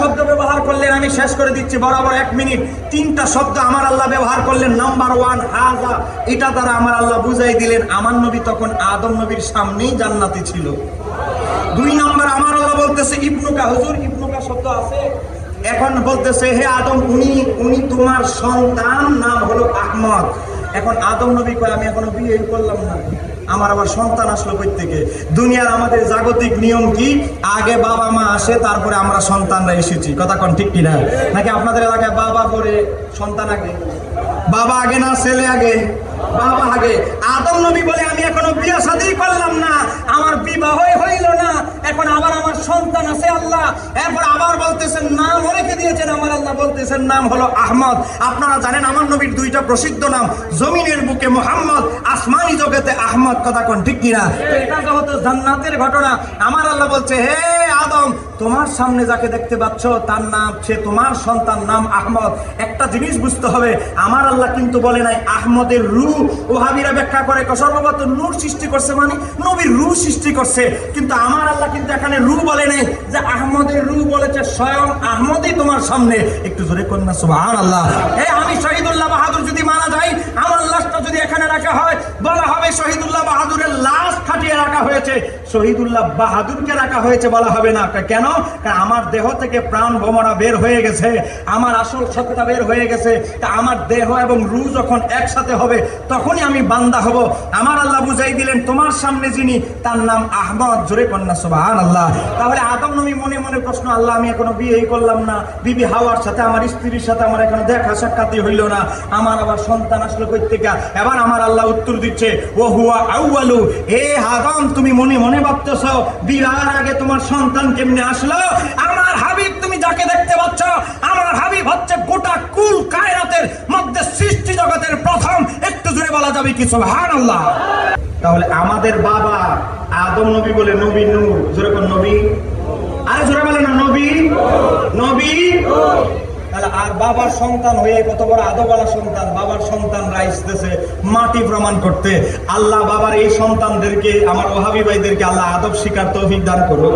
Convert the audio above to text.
শব্দ ব্যবহার করলেন, আমি শেষ করে দিচ্ছি বরাবর 1 মিনিট। 3টা শব্দ আমার আল্লাহ ব্যবহার করলেন। নাম্বার 1 হাযা, এটা দ্বারা আমার আল্লাহ বুঝাই দিলেন আমার নবী তখন আদম নবীর সামনেই জান্নাতি ছিল। 2 নাম্বার আমার আল্লাহ বলতেছে ইবনুকা, হুজুর ইবনুকা শব্দ আছে, এখন বলতেছে হে আদম উনি তোমার সন্তান, নাম হলো আহমদ। এখন আদম নবী কয় আমি এখনো বিয়ে করলাম না, আমার আবার সন্তান আসলো কই থেকে? দুনিয়ার আমাদের জাগতিক নিয়ম কি, আগে বাবা মা আসে তারপরে আমরা সন্তানরা এসেছি, কথা কোন ঠিক কিনা? নাকি আপনাদের এলাকায় বাবা পরে সন্তান আগে? বাবা আগে না ছেলে আগে? বাবা আগে। আদম নবী বলে আমি এখনো বিয়ে শাদী করলাম না, আমার বিবাহ হইল না, এখন আবার আমার সন্তান আছে আল্লাহ। এরপর আবার বলতেছেন নাম রেখে দিয়েছেন আমার আল্লাহ, বলতেছেন নাম হলো আহমদ। আপনারা জানেন আমার নবীর 2টা প্রসিদ্ধ নাম, জমিনের বুকে মুহাম্মদ, আসমানি জগতে আহমদ, কথা কোন ঠিক কিনা? এটা যেহেতু জান্নাতের ঘটনা, আমার আল্লাহ বলছে হে আদম তোমার সামনে যাকে দেখতে পাচ্ছ তার নাম, সে তোমার সন্তান, নাম আহমদ। একটা জিনিস বুঝতে হবে, আমার আল্লাহ কিন্তু বলে নাই আহমদের রূহ। ওহাবীরা ব্যাখ্যা করে সর্বপ্রথম নূর সৃষ্টি করছে মানে নবীর রূহ সৃষ্টি করছে, কিন্তু আমার আল্লাহ কিন্তু এখানে রূহ বলে নাই, যে আহমদের রূহ বলেছে স্বয়ং আহমদই তোমার সামনে। একটু জোরে কন্যা সুবহানাল্লাহ। এই আমি শহীদুল্লাহ বাহাদুর যদি মারা যাই, আমার লাশটা যদি এখানে রাখা হয়, বলা হবে শহীদুল্লাহ বাহাদুরের লাশ খাটিয়ে রাখা হয়েছে, শহীদুল্লাহ বাহাদুরকে রাখা হয়েছে বলা হবে না। কেন? কারণ আমার দেহ থেকে প্রাণ ভোমরা বের হয়ে গেছে, আমার আসল সত্তা বের হয়ে গেছে। আমার দেহ এবং রূহ যখন একসাথে হবে তখনই আমি বান্দা হব। আমার আল্লাহ বুঝাই দিলেন তোমার সামনে যিনি তার নাম আহমদ, জোরে কন্যা সুবহানাল্লাহ। তাহলে আদম নবী মনে মনে প্রশ্ন, আল্লাহ আমি এখনো বিয়েই করলাম না, বিবি হাওয়ার সাথে আমার স্ত্রীর সাথে আমার এখনো দেখা সাক্ষাৎই হইল না, আমার আবার সন্তান আসলো কই থেকে? এবার আমার আল্লাহ উত্তর দিচ্ছে ও হুয়া আউয়ালু, হে আদম তুমি মনে মনে ভাবতেছ বিবাহের আগে তোমার সন্তান কেমনে আসলো? আমার হাবিব তুমি যাকে দেখতে পাচ্ছ, আমার হাবিব হচ্ছে গোটা কুল কায়নাতের মধ্যে সৃষ্টি জগতের প্রথম। একটু জোরে বলা যাবে কি সুবহানাল্লাহ? তাহলে আমাদের বাবা আদম নবী বলে নবী নূর, জোরে কোন নবী? আরে জোরে বলে না নবী, নবী। তাহলে আর বাবার সন্তান হয়ে কত বড় আদবওয়ালা সন্তান, বাবার সন্তান রাইসতেছে মাটি প্রমাণ করতে। আল্লাহ বাবার এই সন্তানদেরকে, আমার ওহাবী ভাইদেরকে আল্লাহ আদব শিকার তৌফিক দান করুক।